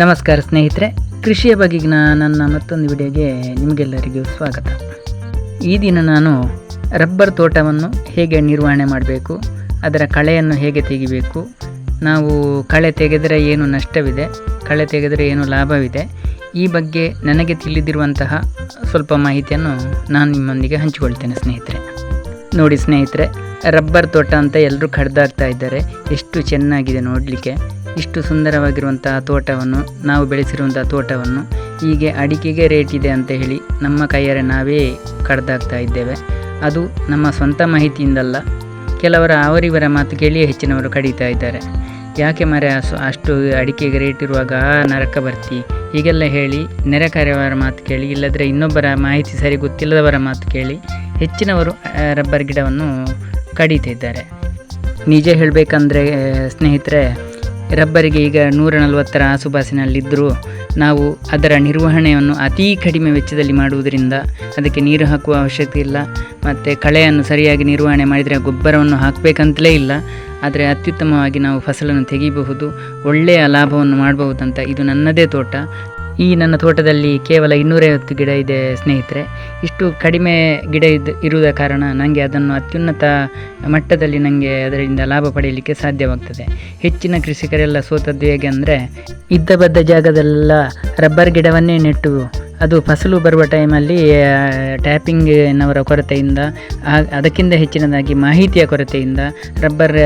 ನಮಸ್ಕಾರ ಸ್ನೇಹಿತರೆ, ಕೃಷಿಯ ಬಗೆಗಿನ ನನ್ನ ಮತ್ತೊಂದು ವಿಡಿಯೋಗೆ ನಿಮಗೆಲ್ಲರಿಗೂ ಸ್ವಾಗತ. ಈ ದಿನ ನಾನು ರಬ್ಬರ್ ತೋಟವನ್ನು ಹೇಗೆ ನಿರ್ವಹಣೆ ಮಾಡಬೇಕು, ಅದರ ಕಳೆಯನ್ನು ಹೇಗೆ ತೆಗಿಬೇಕು, ನಾವು ಕಳೆ ತೆಗೆದರೆ ಏನು ನಷ್ಟವಿದೆ, ಕಳೆ ತೆಗೆದರೆ ಏನು ಲಾಭವಿದೆ, ಈ ಬಗ್ಗೆ ನನಗೆ ತಿಳಿದಿರುವಂತಹ ಸ್ವಲ್ಪ ಮಾಹಿತಿಯನ್ನು ನಾನು ನಿಮ್ಮೊಂದಿಗೆ ಹಂಚಿಕೊಳ್ತೇನೆ ಸ್ನೇಹಿತರೆ. ನೋಡಿ ಸ್ನೇಹಿತರೆ, ರಬ್ಬರ್ ತೋಟ ಅಂತ ಎಲ್ಲರೂ ಕಡ್ದಾಗ್ತಾ ಇದ್ದಾರೆ. ಎಷ್ಟು ಚೆನ್ನಾಗಿದೆ ನೋಡಲಿಕ್ಕೆ. ಇಷ್ಟು ಸುಂದರವಾಗಿರುವಂತಹ ತೋಟವನ್ನು, ನಾವು ಬೆಳೆಸಿರುವಂಥ ತೋಟವನ್ನು ಹೀಗೆ ಅಡಿಕೆಗೆ ರೇಟ್ ಇದೆ ಅಂತ ಹೇಳಿ ನಮ್ಮ ಕೈಯಾರೆ ನಾವೇ ಕಡ್ದಾಗ್ತಾ ಇದ್ದೇವೆ. ಅದು ನಮ್ಮ ಸ್ವಂತ ಮಾಹಿತಿಯಿಂದಲ್ಲ, ಕೆಲವರ ಅವರಿವರ ಮಾತು ಕೇಳಿಯೇ ಹೆಚ್ಚಿನವರು ಕಡಿತಾ ಇದ್ದಾರೆ. ಯಾಕೆ ಮರೆ ಅಷ್ಟು ಅಡಿಕೆಗೆ ರೇಟ್ ಇರುವಾಗ ನರಕ ಬರ್ತಿ ಹೀಗೆಲ್ಲ ಹೇಳಿ ನೆರೆಕರೆಯವರ ಮಾತು ಕೇಳಿ, ಇಲ್ಲದ್ರೆ ಇನ್ನೊಬ್ಬರ ಮಾಹಿತಿ ಸರಿ ಗೊತ್ತಿಲ್ಲದವರ ಮಾತು ಕೇಳಿ ಹೆಚ್ಚಿನವರು ರಬ್ಬರ್ ಗಿಡವನ್ನು ಕಡಿತಿದ್ದಾರೆ. ನಿಜ ಹೇಳಬೇಕಂದ್ರೆ ಸ್ನೇಹಿತರೆ, ರಬ್ಬರಿಗೆ ಈಗ 140 ಆಸುಪಾಸಿನಲ್ಲಿದ್ದರೂ ನಾವು ಅದರ ನಿರ್ವಹಣೆಯನ್ನು ಅತೀ ಕಡಿಮೆ ವೆಚ್ಚದಲ್ಲಿ ಮಾಡುವುದರಿಂದ ಅದಕ್ಕೆ ನೀರು ಹಾಕುವ ಅವಶ್ಯಕತೆ ಇಲ್ಲ, ಮತ್ತು ಕಳೆಯನ್ನು ಸರಿಯಾಗಿ ನಿರ್ವಹಣೆ ಮಾಡಿದರೆ ಗೊಬ್ಬರವನ್ನು ಹಾಕಬೇಕಂತಲೇ ಇಲ್ಲ. ಆದರೆ ಅತ್ಯುತ್ತಮವಾಗಿ ನಾವು ಫಸಲನ್ನು ತೆಗಿಬಹುದು, ಒಳ್ಳೆಯ ಲಾಭವನ್ನು ಮಾಡಬಹುದಂತ ಇದು ನನ್ನದೇ ತೋಟ. ಈ ನನ್ನ ತೋಟದಲ್ಲಿ ಕೇವಲ 250 ಗಿಡ ಇದೆ ಸ್ನೇಹಿತರೆ. ಇಷ್ಟು ಕಡಿಮೆ ಗಿಡ ಇರುವುದ ಕಾರಣ ನನಗೆ ಅದನ್ನು ಅತ್ಯುನ್ನತ ಮಟ್ಟದಲ್ಲಿ ನನಗೆ ಅದರಿಂದ ಲಾಭ ಪಡೆಯಲಿಕ್ಕೆ ಸಾಧ್ಯವಾಗ್ತದೆ. ಹೆಚ್ಚಿನ ಕೃಷಿಕರೆಲ್ಲ ಸೋತದ್ದು ಹೇಗೆ ಅಂದರೆ, ಇದ್ದ ಬದ್ದ ಜಾಗದಲ್ಲ ರಬ್ಬರ್ ಗಿಡವನ್ನೇ ನೆಟ್ಟು ಅದು ಫಸಲು ಬರುವ ಟೈಮಲ್ಲಿ ಟ್ಯಾಪಿಂಗ್ನವರ ಕೊರತೆಯಿಂದ, ಅದಕ್ಕಿಂತ ಹೆಚ್ಚಿನದಾಗಿ ಮಾಹಿತಿಯ ಕೊರತೆಯಿಂದ, ರಬ್ಬರ್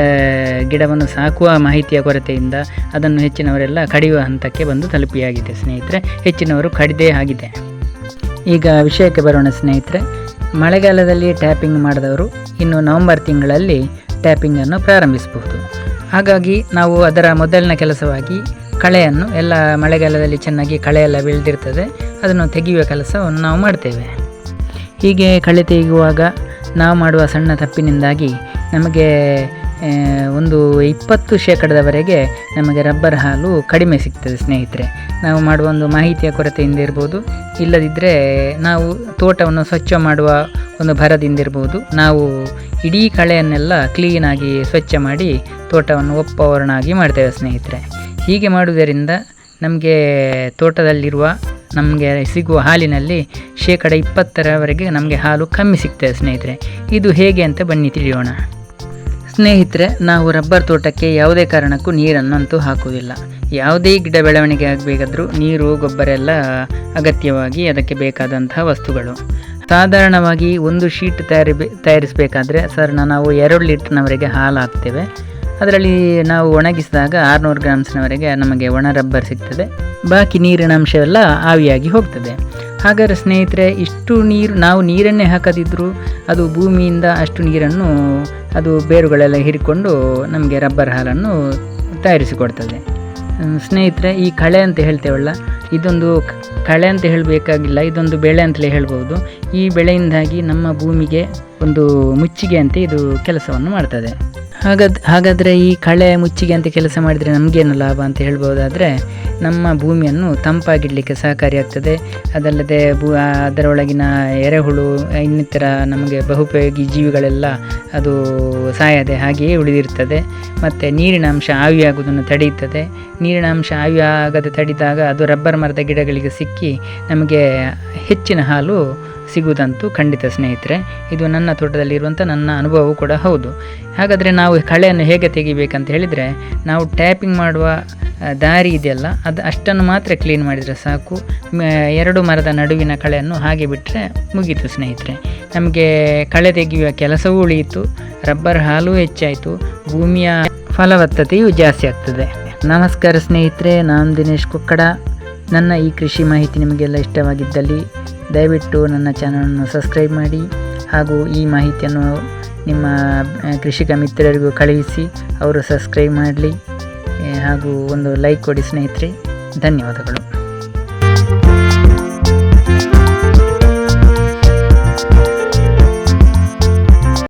ಗಿಡವನ್ನು ಸಾಕುವ ಮಾಹಿತಿಯ ಕೊರತೆಯಿಂದ ಅದನ್ನು ಹೆಚ್ಚಿನವರೆಲ್ಲ ಕಡಿಯುವ ಹಂತಕ್ಕೆ ಬಂದು ತಲುಪಿಯಾಗಿದೆ ಸ್ನೇಹಿತರೆ. ಹೆಚ್ಚಿನವರು ಕಡಿದೇ ಆಗಿದೆ. ಈಗ ವಿಷಯಕ್ಕೆ ಬರೋಣ ಸ್ನೇಹಿತರೆ. ಮಳೆಗಾಲದಲ್ಲಿ ಟ್ಯಾಪಿಂಗ್ ಮಾಡಿದವರು ಇನ್ನು ನವೆಂಬರ್ ತಿಂಗಳಲ್ಲಿ ಟ್ಯಾಪಿಂಗನ್ನು ಪ್ರಾರಂಭಿಸಬಹುದು. ಹಾಗಾಗಿ ನಾವು ಅದರ ಮೊದಲಿನ ಕೆಲಸವಾಗಿ ಕಳೆಯನ್ನು, ಎಲ್ಲ ಮಳೆಗಾಲದಲ್ಲಿ ಚೆನ್ನಾಗಿ ಕಳೆಯೆಲ್ಲ ಬೆಳೆದಿರ್ತದೆ, ಅದನ್ನು ತೆಗೆಯುವ ಕೆಲಸವನ್ನು ನಾವು ಮಾಡ್ತೇವೆ. ಹೀಗೆ ಕಳೆ ತೆಗೆಯುವಾಗ ನಾವು ಮಾಡುವ ಸಣ್ಣ ತಪ್ಪಿನಿಂದಾಗಿ ನಮಗೆ ಒಂದು 20% ನಮಗೆ ರಬ್ಬರ್ ಹಾಲು ಕಡಿಮೆ ಸಿಗ್ತದೆ ಸ್ನೇಹಿತರೆ. ನಾವು ಮಾಡುವ ಒಂದು ಮಾಹಿತಿಯ ಕೊರತೆಯಿಂದ ಇರ್ಬೋದು, ಇಲ್ಲದಿದ್ದರೆ ನಾವು ತೋಟವನ್ನು ಸ್ವಚ್ಛ ಮಾಡುವ ಒಂದು ಭರದಿಂದಿರ್ಬೋದು, ನಾವು ಇಡೀ ಕಳೆಯನ್ನೆಲ್ಲ ಕ್ಲೀನಾಗಿ ಸ್ವಚ್ಛ ಮಾಡಿ ತೋಟವನ್ನು ಒಪ್ಪವರನಾಗಿ ಮಾಡ್ತೇವೆ ಸ್ನೇಹಿತರೆ. ಹೀಗೆ ಮಾಡುವುದರಿಂದ ನಮಗೆ ತೋಟದಲ್ಲಿರುವ ನಮಗೆ ಸಿಗುವ ಹಾಲಿನಲ್ಲಿ 20% ನಮಗೆ ಹಾಲು ಕಮ್ಮಿ ಸಿಗ್ತದೆ ಸ್ನೇಹಿತರೆ. ಇದು ಹೇಗೆ ಅಂತ ಬನ್ನಿ ತಿಳಿಯೋಣ ಸ್ನೇಹಿತರೆ. ನಾವು ರಬ್ಬರ್ ತೋಟಕ್ಕೆ ಯಾವುದೇ ಕಾರಣಕ್ಕೂ ನೀರನ್ನಂತೂ ಹಾಕುವುದಿಲ್ಲ. ಯಾವುದೇ ಗಿಡ ಬೆಳವಣಿಗೆ ಆಗಬೇಕಾದ್ರೂ ನೀರು, ಗೊಬ್ಬರ ಎಲ್ಲ ಅಗತ್ಯವಾಗಿ ಅದಕ್ಕೆ ಬೇಕಾದಂತಹ ವಸ್ತುಗಳು. ಸಾಧಾರಣವಾಗಿ ಒಂದು ಶೀಟ್ ತಯಾರಿಸಬೇಕಾದ್ರೆ ನಾವು 2 ಲೀಟರ್ನವರೆಗೆ ಹಾಲು ಹಾಕ್ತೇವೆ. ಅದರಲ್ಲಿ ನಾವು ಒಣಗಿಸಿದಾಗ 600 ಗ್ರಾಮ್ಸ್ನವರೆಗೆ ನಮಗೆ ಒಣ ರಬ್ಬರ್ ಸಿಗ್ತದೆ. ಬಾಕಿ ನೀರಿನ ಅಂಶವೆಲ್ಲ ಆವಿಯಾಗಿ ಹೋಗ್ತದೆ. ಹಾಗಾದರೆ ಸ್ನೇಹಿತರೆ, ಇಷ್ಟು ನೀರು ನಾವು ನೀರನ್ನೇ ಹಾಕದಿದ್ದರೂ ಅದು ಭೂಮಿಯಿಂದ ಅಷ್ಟು ನೀರನ್ನು ಅದು ಬೇರುಗಳೆಲ್ಲ ಹೀರಿಕೊಂಡು ನಮಗೆ ರಬ್ಬರ್ ಹಾಲನ್ನು ತಯಾರಿಸಿಕೊಡ್ತದೆ ಸ್ನೇಹಿತರೆ. ಈ ಕಳೆ ಅಂತ ಹೇಳ್ತೇವಲ್ಲ, ಇದೊಂದು ಕಳೆ ಅಂತ ಹೇಳಬೇಕಾಗಿಲ್ಲ, ಇದೊಂದು ಬೆಳೆ ಅಂತಲೇ ಹೇಳ್ಬೋದು. ಈ ಬೆಳೆಯಿಂದಾಗಿ ನಮ್ಮ ಭೂಮಿಗೆ ಒಂದು ಮುಚ್ಚಿಗೆ ಅಂತ ಇದು ಕೆಲಸವನ್ನು ಮಾಡ್ತದೆ. ಹಾಗಾದರೆ ಈ ಕಳೆ ಮುಚ್ಚಿಗೆ ಅಂತ ಕೆಲಸ ಮಾಡಿದರೆ ನಮಗೇನು ಲಾಭ ಅಂತ ಹೇಳ್ಬೋದಾದರೆ, ನಮ್ಮ ಭೂಮಿಯನ್ನು ತಂಪಾಗಿಡಲಿಕ್ಕೆ ಸಹಕಾರಿಯಾಗ್ತದೆ. ಅದಲ್ಲದೆ ಅದರೊಳಗಿನ ಎರೆಹುಳು, ಇನ್ನಿತರ ನಮಗೆ ಬಹುಪಯೋಗಿ ಜೀವಿಗಳೆಲ್ಲ ಅದು ಸಾಯದೆ ಹಾಗೆಯೇ ಉಳಿದಿರ್ತದೆ. ಮತ್ತು ನೀರಿನ ಅಂಶ ಆವಿಯಾಗುವುದನ್ನು ತಡೆಯುತ್ತದೆ. ನೀರಿನ ಅಂಶ ಆವಿಯಾಗದೆ ತಡೆದಾಗ ಅದು ರಬ್ಬರ್ ಮರದ ಗಿಡಗಳಿಗೆ ಸಿಕ್ಕಿ ನಮಗೆ ಹೆಚ್ಚಿನ ಹಾಲು ಸಿಗುವುದಂತೂ ಖಂಡಿತ ಸ್ನೇಹಿತರೆ. ಇದು ನನ್ನ ತೋಟದಲ್ಲಿರುವಂಥ ನನ್ನ ಅನುಭವವೂ ಕೂಡ ಹೌದು. ಹಾಗಾದರೆ ನಾವು ಕಳೆಯನ್ನು ಹೇಗೆ ತೆಗಿಬೇಕಂತ ಹೇಳಿದರೆ, ನಾವು ಟ್ಯಾಪಿಂಗ್ ಮಾಡುವ ದಾರಿ ಇದೆಯಲ್ಲ, ಅದು ಅಷ್ಟನ್ನು ಮಾತ್ರ ಕ್ಲೀನ್ ಮಾಡಿದರೆ ಸಾಕು. 2 ಮರದ ನಡುವಿನ ಕಳೆಯನ್ನು ಹಾಗೆ ಬಿಟ್ಟರೆ ಮುಗೀತು ಸ್ನೇಹಿತರೆ. ನಮಗೆ ಕಳೆ ತೆಗೆಯುವ ಕೆಲಸವೂ ಉಳಿಯಿತು, ರಬ್ಬರ್ ಹಾಲು ಹೆಚ್ಚಾಯಿತು, ಭೂಮಿಯ ಫಲವತ್ತತೆಯೂ ಜಾಸ್ತಿ ಆಗ್ತದೆ. ನಮಸ್ಕಾರ ಸ್ನೇಹಿತರೆ, ನಾನು ದಿನೇಶ್ ಕೊಕ್ಕಡ. ನನ್ನ ಈ ಕೃಷಿ ಮಾಹಿತಿ ನಿಮಗೆಲ್ಲ ಇಷ್ಟವಾಗಿದ್ದಲ್ಲಿ ದಯವಿಟ್ಟು ನನ್ನ ಚಾನಲನ್ನು ಸಬ್ಸ್ಕ್ರೈಬ್ ಮಾಡಿ, ಹಾಗೂ ಈ ಮಾಹಿತಿಯನ್ನು ನಿಮ್ಮ ಕೃಷಿಕ ಮಿತ್ರರಿಗೂ ಕಳುಹಿಸಿ ಅವರು ಸಬ್ಸ್ಕ್ರೈಬ್ ಮಾಡಲಿ, ಹಾಗೂ ಒಂದು ಲೈಕ್ ಕೊಡಿ ಸ್ನೇಹಿತರೆ. ಧನ್ಯವಾದಗಳು.